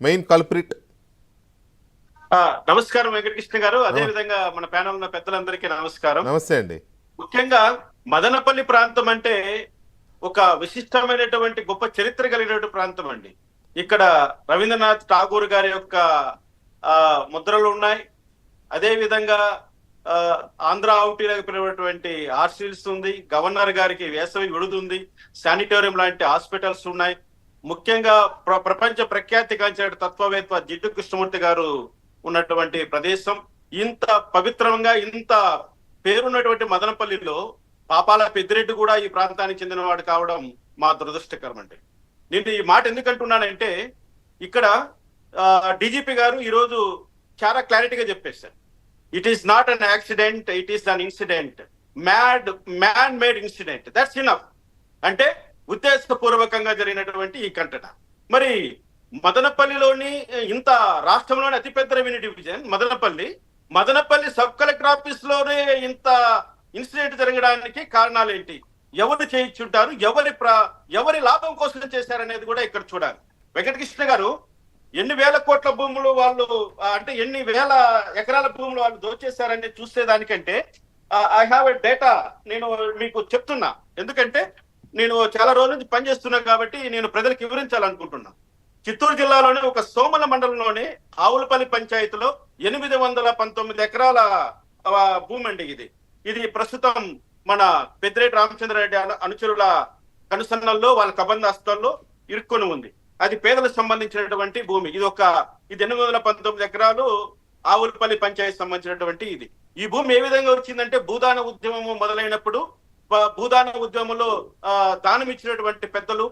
Main culprit? నమస్కారం వెంకటకృష్ణ గారు, అదే విధంగా మన ప్యానల్ ఉన్న పెద్దలందరికీ నమస్కారం. నమస్తే అండి. ముఖ్యంగా మదనపల్లి ప్రాంతం అంటే ఒక విశిష్టమైనటువంటి గొప్ప చరిత్ర కలిగినటువంటి ప్రాంతం అండి. ఇక్కడ రవీంద్రనాథ్ ఠాగూర్ గారి యొక్క ముద్రలు ఉన్నాయి. అదే విధంగా ఆంధ్ర ఔటీలకు పిలువటువంటి ఆర్సిల్స్ ఉంది, గవర్నర్ గారికి వేసవి విడుదుంది, శానిటోరియం లాంటి హాస్పిటల్స్ ఉన్నాయి. ముఖ్యంగా ప్రపంచ ప్రఖ్యాతి గాంచిన తత్వవేత్త జిడ్డు కృష్ణమూర్తి గారు ఉన్నటువంటి ప్రదేశం. ఇంత పవిత్రంగా ఇంత పేరున్నటువంటి మదనపల్లిలో పాపాల పెద్దిరెడ్డి కూడా ఈ ప్రాంతానికి చెందినవాడు కావడం మా దురదృష్టకరం అండి. నేను ఈ మాట ఎందుకంటున్నానంటే ఇక్కడ డీజీపీ గారు ఈరోజు చాలా క్లారిటీగా చెప్పేశారు. It is not an accident, it is an incident, man made incident, that's enough. అంటే ఉద్దేశపూర్వకంగా జరిగినటువంటి ఈ ఘటన. మరి మదనపల్లిలోని ఇంత రాష్ట్రంలోని అతిపెద్ద revenue division Madanapalle sub collector office లోనే ఇంత ఇన్సిడెంట్ జరగడానికి కారణాలు ఏంటి? ఎవరు చేయించుంటారు? ఎవరి లాభం కోసం చేశారనేది కూడా ఇక్కడ చూడాలి. వెంకటకృష్ణ గారు, ఎన్ని వేల కోట్ల భూములు వాళ్ళు, అంటే ఎన్ని వేల ఎకరాల భూములు వాళ్ళు దోచేశారని చూసేదానికంటే ఐ హ్యావ్ ఎ డేటా నేను మీకు చెప్తున్నా. ఎందుకంటే నేను చాలా రోజుల నుంచి పనిచేస్తున్నా కాబట్టి నేను ప్రజలకు వివరించాలనుకుంటున్నా. చిత్తూరు జిల్లాలోని ఒక సోమల మండలంలోని ఆవులపల్లి పంచాయతీలో 819 ఎకరాల భూమి అండి ఇది ప్రస్తుతం మన పెద్దిరెడ్డి రామచంద్రారెడ్డి అనుచరుల కనుసన్నల్లో వాళ్ళ కబంధాస్తాల్లో ఇరుక్కొని ఉంది. అది పేదలకు సంబంధించినటువంటి భూమి. ఇది 819 ఎకరాలు ఆవులపల్లి పంచాయతీ సంబంధించినటువంటి ఇది. ఈ భూమి ఏ విధంగా వచ్చిందంటే భూదాన ఉద్యమం మొదలైనప్పుడు భూదాన ఉద్యమంలో దానం ఇచ్చినటువంటి పెద్దలు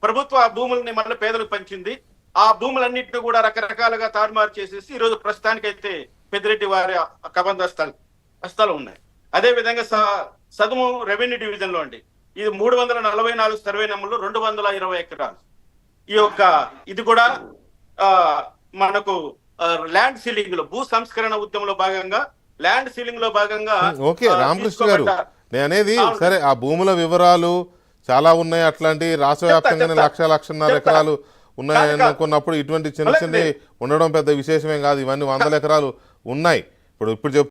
ప్రభుత్వ భూముల్ని మళ్ళీ పేదలకు పంచింది. ఆ భూములన్నింటినీ కూడా రకరకాలుగా తారుమారు చేసేసి ఈరోజు ప్రస్తుతానికైతే పెద్దిరెడ్డి వారి హస్తాలు ఉన్నాయి. అదే విధంగా సదుము రెవెన్యూ డివిజన్ లో అండి ఇది 344 సర్వే నెంబర్లు 220 ఎకరాలు. ఇది కూడా మనకు ల్యాండ్ సీలింగ్ లో భూ సంస్కరణ ఉద్యమంలో భాగంగా ఓకే రామకృష్ణ గారు, నేను అనేది సరే ఆ భూముల వివరాలు చాలా ఉన్నాయి. అట్లాంటి రాష్ట్ర వ్యాప్తంగానే 1,00,000-1,50,000 ఎకరాలు ఉన్నాయని అనుకున్నప్పుడు ఇటువంటి చిన్న ఉండడం పెద్ద విశేషమేం కాదు. ఇవన్నీ 100 ఎకరాలు ఉన్నాయి. ఇప్పుడు